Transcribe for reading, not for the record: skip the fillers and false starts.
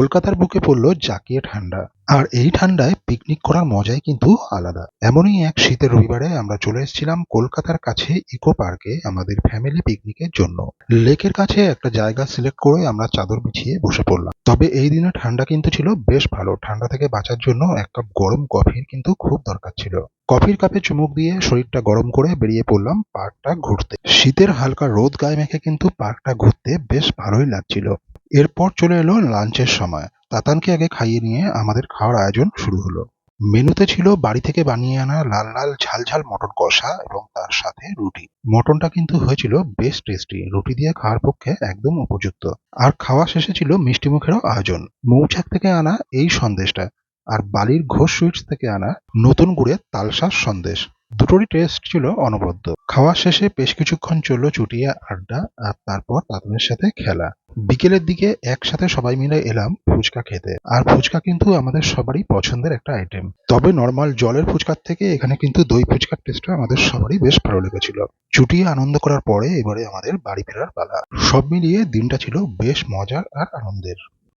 কলকাতার বুকে পড়লো জাঁকিয়ে ঠান্ডা। আর এই ঠান্ডায় পিকনিক করার মজাই কিন্তু আলাদা। এমনই এক শীতের রবিবারে আমরা চলে এসেছিলাম কলকাতার কাছে ইকো পার্কে আমাদের ফ্যামিলি পিকনিকের জন্য। লেকের কাছে একটা জায়গা সিলেক্ট করে আমরা চাদর বিছিয়ে বসে পড়লাম। তবে এই দিনে ঠান্ডা কিন্তু ছিল বেশ ভালো। ঠান্ডা থেকে বাঁচার জন্য এক কাপ গরম কফির কিন্তু খুব দরকার ছিল। কফির কাপে চুমুক দিয়ে শরীরটা গরম করে বেরিয়ে পড়লাম পার্কটা ঘুরতে। শীতের হালকা রোদ গায়ে মেখে কিন্তু পার্কটা ঘুরতে বেশ ভালোই লাগছিল। এরপর চলে এলো লাঞ্চের সময়। তাতানকে আগে খাইয়ে নিয়ে আমাদের খাওয়ার আয়োজন শুরু হলো। মেনুতে ছিল বাড়ি থেকে বানিয়ে আনা লাল লাল ঝাল ঝাল মটন কষা এবং তার সাথে রুটি। মটনটা কিন্তু হয়েছিল বেশ টেস্টি, রুটি দিয়ে খাওয়ার পক্ষে একদম উপযুক্ত। আর খাওয়া শেষে ছিল মিষ্টি মুখেরও আয়োজন। মৌচাক থেকে আনা এই সন্দেশটা আর বালির ঘোষ সুইটস থেকে আনা নতুন গুড়ের তালসাজ সন্দেশ, দুটোরই টেস্ট ছিল অনবদ্য। খাওয়া শেষে বেশ কিছুক্ষণ চললো চুটিয়ে আড্ডা, আর তারপর তাদের সাথে খেলা। বিকেলের দিকে একসাথে সবাই মিলে এলাম ফুচকা খেতে। আর ফুচকা কিন্তু আমাদের সবারই পছন্দের একটা আইটেম। তবে নর্মাল জলের ফুচকার থেকে এখানে কিন্তু দই ফুচকার টেস্টটা আমাদের সবারই বেশ ভালো লেগেছিল। চুটিয়ে আনন্দ করার পরে এবারে আমাদের বাড়ি ফেরার পালা। সব মিলিয়ে দিনটা ছিল বেশ মজার আর আনন্দের।